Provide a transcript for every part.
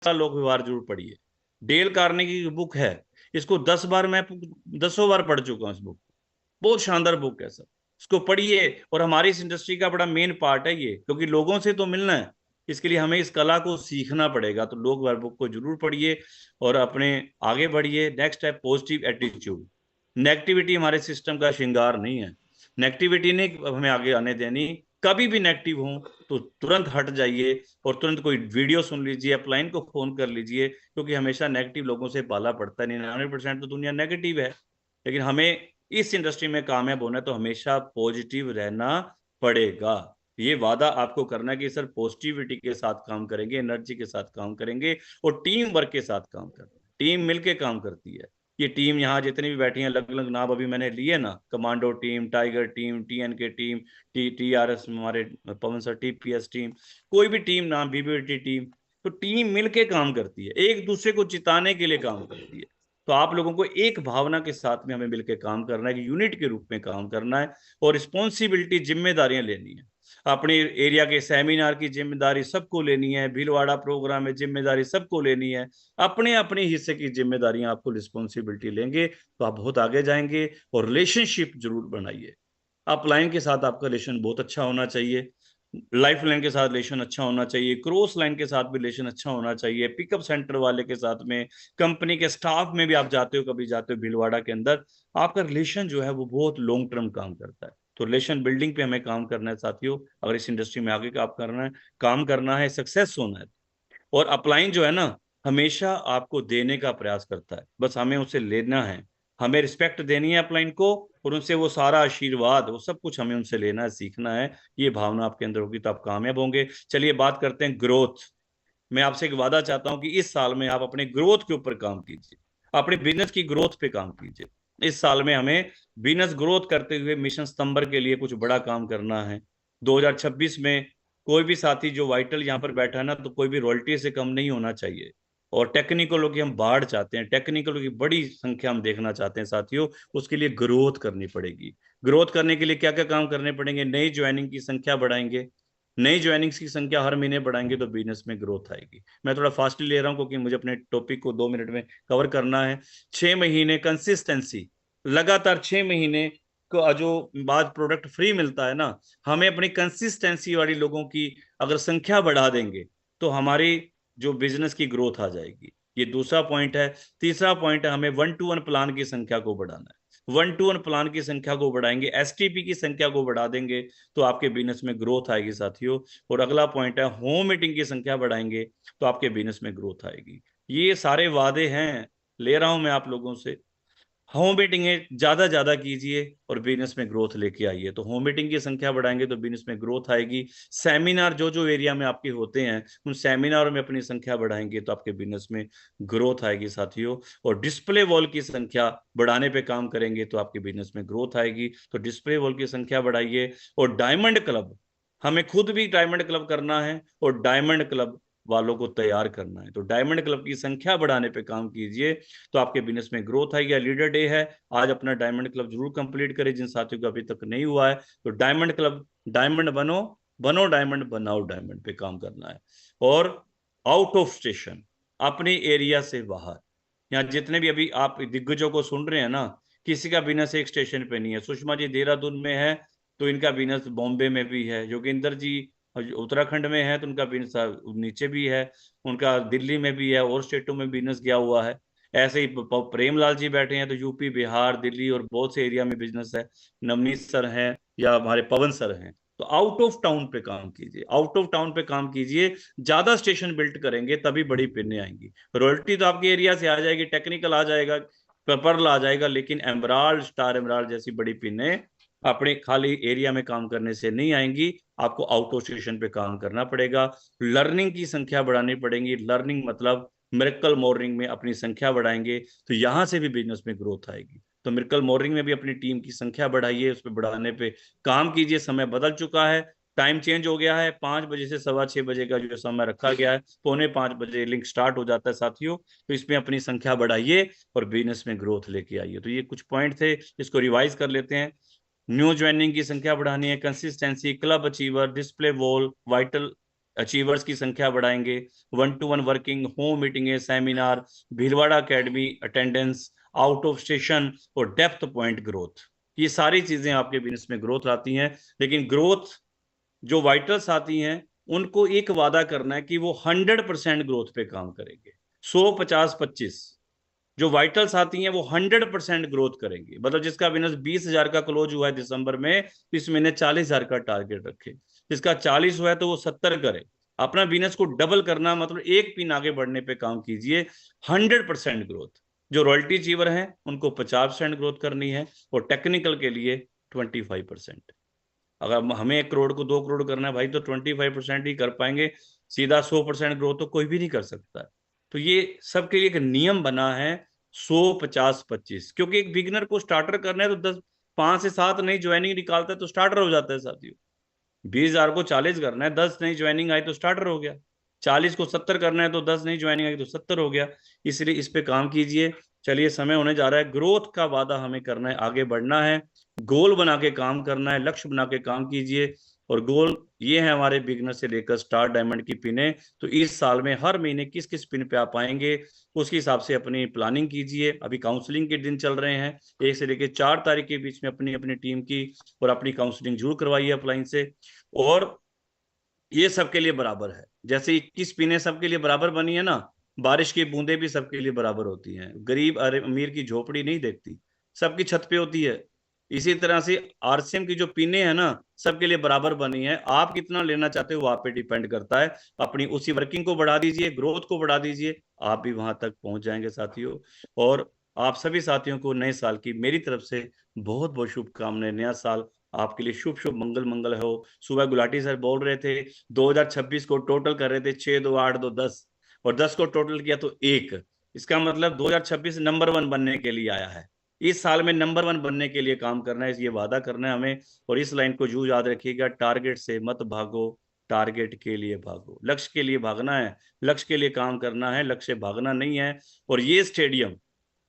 लोक व्यवहार जरूर पढ़िए। डेल कार्नेगी की बुक है, इसको 10 बार मैं 10 बार पढ़ चुका हूँ इस बुक। बहुत शानदार बुक है सर, इसको पढ़िए। और हमारी इस इंडस्ट्री का बड़ा मेन पार्ट है ये, क्योंकि लोगों से तो मिलना है, इसके लिए हमें इस कला को सीखना पड़ेगा। तो लोग व्यवहार बुक को जरूर पढ़िए और अपने आगे बढ़िए। नेक्स्ट है पॉजिटिव एटीट्यूड। नेगेटिविटी हमारे सिस्टम का श्रृंगार नहीं है, नेगेटिविटी ने हमें आगे आने देनी। कभी भी नेगेटिव हो तो तुरंत हट जाइए और तुरंत कोई वीडियो सुन लीजिए, अपलाइन को फोन कर लीजिए, क्योंकि हमेशा नेगेटिव लोगों से पाला पड़ता है। 99% तो दुनिया नेगेटिव है, लेकिन हमें इस इंडस्ट्री में कामयाब होना है तो हमेशा पॉजिटिव रहना पड़ेगा। ये वादा आपको करना है कि सर पॉजिटिविटी के साथ काम करेंगे, एनर्जी के साथ काम करेंगे और टीम वर्क के साथ काम करेंगे। टीम मिलके काम करती है। ये टीम यहाँ जितनी भी बैठी हैं, अलग अलग नाम अभी मैंने लिए ना, commando team, tiger team, TNK team, TRS हमारे पवन सर, TPS टीम, कोई भी टीम नाम, BBT टीम, तो टीम मिलके काम करती है, एक दूसरे को जिताने के लिए काम करती है। तो आप लोगों को एक भावना के साथ में हमें मिलकर काम करना है कि यूनिट के रूप में काम करना है और रिस्पॉन्सिबिलिटी, जिम्मेदारियां लेनी है। अपने एरिया के सेमिनार की जिम्मेदारी सबको लेनी है, भीलवाड़ा प्रोग्राम में जिम्मेदारी सबको लेनी है। अपने अपने हिस्से की जिम्मेदारियां आपको रिस्पॉन्सिबिलिटी लेंगे तो आप बहुत आगे जाएंगे। और रिलेशनशिप जरूर बनाइए। अपलाइन के साथ आपका रिलेशन बहुत अच्छा होना चाहिए, लाइफ लाइन के साथ रिलेशन अच्छा होना चाहिए, क्रॉस लाइन के साथ भी रिलेशन अच्छा होना चाहिए, पिकअप सेंटर वाले के साथ में, कंपनी के स्टाफ में भी आप जाते हो, कभी जाते हो भीलवाड़ा के अंदर, आपका रिलेशन जो है वो बहुत लॉन्ग टर्म काम करता है। तो रिलेशन बिल्डिंग पे हमें काम करना है साथियों, अगर इस इंडस्ट्री में आगे काम करना है, सक्सेस होना है। और अपलाइन जो है ना, हमेशा आपको देने का प्रयास करता है, बस हमें उसे लेना है, हमें रिस्पेक्ट देनी है अपलाइन को, और उनसे वो सारा आशीर्वाद, वो सब कुछ हमें उनसे लेना है, सीखना है। ये भावना आपके अंदर होगी तो आप कामयाब होंगे। चलिए बात करते हैं ग्रोथ। मैं आपसे एक वादा चाहता हूं कि इस साल में आप अपने ग्रोथ के ऊपर काम कीजिए, अपने बिजनेस की ग्रोथ पे काम कीजिए। इस साल में हमें बिजनेस ग्रोथ करते हुए मिशन सितंबर के लिए कुछ बड़ा काम करना है। 2026 में कोई भी साथी जो वाइटल यहाँ पर बैठा है ना, तो कोई भी रॉयल्टी से कम नहीं होना चाहिए। और टेक्निकलों की हम बाढ़ चाहते हैं, टेक्निकलों की बड़ी संख्या हम देखना चाहते हैं साथियों। उसके लिए ग्रोथ करनी पड़ेगी। ग्रोथ करने के लिए क्या क्या काम करने पड़ेंगे? नई ज्वाइनिंग की संख्या बढ़ाएंगे, नई ज्वाइनिंग्स की संख्या हर महीने बढ़ाएंगे तो बिजनेस में ग्रोथ आएगी। मैं थोड़ा फास्टली ले रहा हूं क्योंकि मुझे अपने टॉपिक को 2 मिनट में कवर करना है। 6 महीने कंसिस्टेंसी, लगातार 6 महीने को जो बाद प्रोडक्ट फ्री मिलता है ना, हमें अपनी कंसिस्टेंसी वाली लोगों की अगर संख्या बढ़ा देंगे तो हमारी जो बिजनेस की ग्रोथ आ जाएगी। ये दूसरा पॉइंट है। तीसरा पॉइंट है, हमें 1-to-1 प्लान की संख्या को बढ़ाना है। 1-to-1 प्लान की संख्या को बढ़ाएंगे, STP की संख्या को बढ़ा देंगे तो आपके बिजनेस में ग्रोथ आएगी साथियों। और अगला पॉइंट है, होम मीटिंग की संख्या बढ़ाएंगे तो आपके बिजनेस में ग्रोथ आएगी। ये सारे वादे हैं, ले रहा हूं मैं आप लोगों से। होम मीटिंगें ज्यादा कीजिए और बिजनेस में ग्रोथ लेके आइए। तो होम मीटिंग की संख्या बढ़ाएंगे तो बिजनेस में ग्रोथ आएगी। सेमिनार जो जो एरिया में आपके होते हैं, उन सेमिनारों में अपनी संख्या बढ़ाएंगे तो आपके बिजनेस में ग्रोथ आएगी साथियों। और डिस्प्ले वॉल की संख्या बढ़ाने पे काम करेंगे तो आपके बिजनेस में ग्रोथ आएगी। तो डिस्प्ले वॉल की संख्या बढ़ाइए। और डायमंड क्लब, हमें खुद भी डायमंड क्लब करना है और डायमंड क्लब वालों को तैयार करना है। तो डायमंड क्लब की संख्या बढ़ाने पे काम कीजिए तो आपके बिजनेस में ग्रोथ आएगी। लीडर डे है आज, अपना डायमंड क्लब जरूर कंप्लीट करें जिन साथियों का अभी तक नहीं हुआ है। तो डायमंड क्लब, डायमंड बनो, बनो डायमंड, बनाओ डायमंड पे काम करना है। और आउट ऑफ स्टेशन, अपने एरिया से बाहर, यहाँ जितने भी अभी आप दिग्गजों को सुन रहे हैं ना, किसी का बिजनेस एक स्टेशन पे नहीं है। सुषमा जी देहरादून में है तो इनका बिजनेस बॉम्बे में भी है। योगेंद्र जी उत्तराखंड में है तो उनका बिजनेस नीचे भी है, उनका दिल्ली में भी है और स्टेटों में बिजनेस गया हुआ है। ऐसे ही प्रेमलाल जी बैठे हैं तो यूपी, बिहार, दिल्ली और बहुत से एरिया में बिजनेस है। नवनीत सर हैं या हमारे पवन सर हैं। तो आउट ऑफ टाउन पे काम कीजिए, आउट ऑफ टाउन पे काम कीजिए। ज्यादा स्टेशन बिल्ड करेंगे तभी बड़ी पिने आएंगी। रॉयल्टी तो आपके एरिया से आ जाएगी, टेक्निकल आ जाएगा, पर्ल आ जाएगा, लेकिन एमराल्ड, स्टार एमराल्ड जैसी बड़ी पिने अपने खाली एरिया में काम करने से नहीं आएंगी। आपको आउट ऑफ स्टेशन पे काम करना पड़ेगा। लर्निंग की संख्या बढ़ानी पड़ेगी। लर्निंग मतलब मिरेकल मॉर्निंग में अपनी संख्या बढ़ाएंगे तो यहां से भी बिजनेस में ग्रोथ आएगी। तो मिरेकल मॉर्निंग में भी अपनी टीम की संख्या बढ़ाइए, उस पर बढ़ाने पे काम कीजिए। समय बदल चुका है, टाइम चेंज हो गया है। 5 बजे से 6:15 का जो समय रखा गया है, 4:45 लिंक स्टार्ट हो जाता है साथियों। तो इसमें अपनी संख्या बढ़ाइए और बिजनेस में ग्रोथ लेके आइए। तो ये कुछ पॉइंट थे, इसको रिवाइज कर लेते हैं। न्यू ज्वाइनिंग की संख्या बढ़ानी है, consistency, club achiever, display wall, vital achievers की संख्या बढ़ाएंगे, 1-to-1 working, home meeting, seminar, Bhilwara academy attendance, out of station और डेप्थ पॉइंट ग्रोथ। ये सारी चीजें आपके बिजनेस में ग्रोथ लाती हैं। लेकिन ग्रोथ जो वाइटल्स आती हैं उनको एक वादा करना है कि वो 100% ग्रोथ पे काम करेंगे। 100, 50, 25 जो वाइटल्स आती हैं वो 100% ग्रोथ करेंगे। मतलब जिसका बिजनेस 20,000 का क्लोज हुआ है दिसंबर में, तो इस महीने 40,000 का टारगेट रखे। जिसका 40 हुआ है तो वो 70 करे। अपना बिजनेस को डबल करना मतलब एक पिन आगे बढ़ने पे काम कीजिए। 100% ग्रोथ। जो रॉयल्टी अचीवर हैं उनको 50% ग्रोथ करनी है, और टेक्निकल के लिए 25%। अगर हमें 1 करोड़ को 2 करोड़ करना है भाई, तो 25% ही कर पाएंगे। सीधा 100% ग्रोथ तो कोई भी नहीं कर सकता। तो ये सबके लिए एक नियम बना है, 100, 50, 25। क्योंकि एक बिगिनर को स्टार्टर करना है तो 5 से 7 नई ज्वाइनिंग निकालता है तो स्टार्टर हो जाता है साथियों। 20,000 को 40 करना है, 10 नई ज्वाइनिंग आई तो स्टार्टर हो गया। 40 को 70 करना है तो 10 नई ज्वाइनिंग आई तो 70 हो गया। इसलिए इस पे काम कीजिए। चलिए, समय होने जा रहा है। ग्रोथ का वादा हमें करना है, आगे बढ़ना है, गोल बना के काम करना है, लक्ष्य बना के काम कीजिए। और गोल ये है हमारे बिगनर से लेकर स्टार डायमंड की पिने। तो इस साल में हर महीने किस किस पिन पे आप आएंगे, उसके हिसाब से अपनी प्लानिंग कीजिए। अभी काउंसलिंग के दिन चल रहे हैं, 1 से लेकर 4 तारीख के बीच में अपनी अपनी टीम की और अपनी काउंसलिंग जरूर करवाइए अपलाइन से। और ये सबके लिए बराबर है। जैसे 21 पिने सबके लिए बराबर बनी है ना, बारिश की बूंदे भी सबके लिए बराबर होती हैं। गरीब अमीर की झोपड़ी नहीं देखती, सबकी छत पे होती है। इसी तरह से आरसीएम की जो पिने है ना, सबके लिए बराबर बनी है। आप कितना लेना चाहते हो वो आप पे डिपेंड करता है। अपनी उसी वर्किंग को बढ़ा दीजिए, ग्रोथ को बढ़ा दीजिए, आप भी वहां तक पहुंच जाएंगे साथियों। और आप सभी साथियों को नए साल की मेरी तरफ से बहुत बहुत शुभकामनाएं। नया साल आपके लिए शुभ शुभ मंगल मंगल हो। सुबह गुलाटी सर बोल रहे थे 2026 को टोटल कर रहे थे 6, 2, 8, 2, 10, और 10 को टोटल किया तो 1। इसका मतलब 2026 नंबर 1 बनने के लिए आया है। इस साल में नंबर 1 बनने के लिए काम करना है, ये वादा करना है हमें। और इस लाइन को जरूर याद रखिएगा, टारगेट से मत भागो, टारगेट के लिए भागो। लक्ष्य के लिए भागना है, लक्ष्य के लिए काम करना है, लक्ष्य से भागना नहीं है। और ये स्टेडियम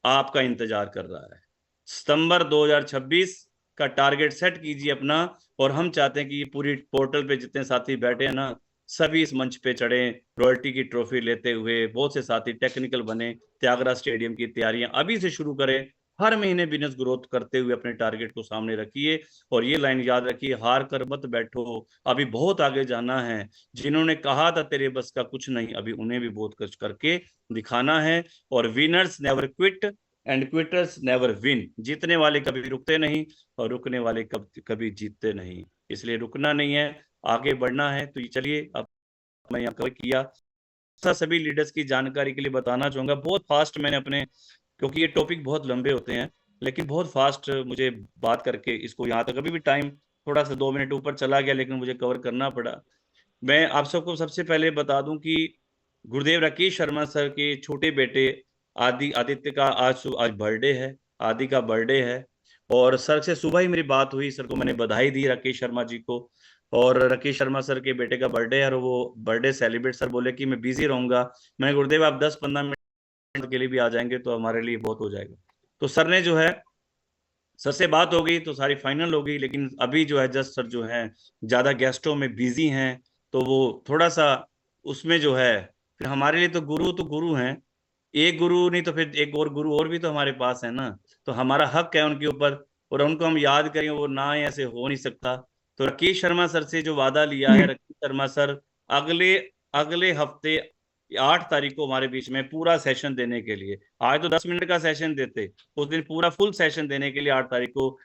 आपका इंतजार कर रहा है। सितंबर 2026 का टारगेट सेट कीजिए अपना। और हम चाहते हैं कि ये पूरी पोर्टल पे जितने साथी बैठे हैं ना, सभी इस मंच पे चढ़े, रॉयल्टी की ट्रॉफी लेते हुए। बहुत से साथी टेक्निकल बने, त्यागराज स्टेडियम की तैयारियां अभी से शुरू करें। हर महीने बिजनेस ग्रोथ करते हुए अपने टारगेट को सामने रखिए। और ये लाइन याद रखिए, हार कर मत बैठो, अभी बहुत आगे जाना है। जिन्होंने कहा था तेरे बस का कुछ नहीं, अभी उन्हें भी बहुत कुछ करके दिखाना है। और winners never quit and quitters never win. जीतने वाले कभी रुकते नहीं, और रुकने वाले कभी जीतते नहीं। इसलिए रुकना नहीं है, आगे बढ़ना है। तो चलिए, अब मैं यहाँ कवर किया सभी लीडर्स की जानकारी के लिए बताना चाहूंगा बहुत फास्ट मैंने अपने, क्योंकि ये टॉपिक बहुत लंबे होते हैं, लेकिन बहुत फास्ट मुझे बात करके इसको यहाँ तक, अभी भी टाइम थोड़ा सा 2 मिनट ऊपर चला गया लेकिन मुझे कवर करना पड़ा। मैं आप सबको सबसे पहले बता दूं कि गुरुदेव राकेश शर्मा सर के छोटे बेटे आदित्य का आज बर्थडे है। आदि का बर्थडे है। और सर से सुबह ही मेरी बात हुई, सर को मैंने बधाई दी, राकेश शर्मा जी को। और राकेश शर्मा सर के बेटे का बर्थडे है और वो बर्थडे सेलिब्रेट, सर बोले कि मैं बिजी रहूंगा। मैंने गुरुदेव आप 10-15 मिनट के लिए भी आ जाएंगे तो हमारे लिए बहुत हो जाएगा। तो सर ने जो है, सर से बात हो गई तो सारी फाइनल हो गई। लेकिन अभी जो है जस्ट सर जो है ज्यादा गेस्टों में बिजी हैं, तो वो थोड़ा सा उसमें जो है, फिर हमारे लिए तो गुरु हैं। एक गुरु नहीं तो फिर एक और गुरु और भी तो हमारे पास है ना। तो हमारा हक है उनके ऊपर, और उनको हम याद करें, वो ना ऐसे हो नहीं सकता। तो राकेश शर्मा सर से जो वादा लिया है, राकेश शर्मा सर अगले अगले हफ्ते 8 तारीख को हमारे बीच में पूरा सेशन देने के लिए। आज तो 10 मिनट का सेशन देते, उस दिन पूरा फुल सेशन देने के लिए 8 तारीख को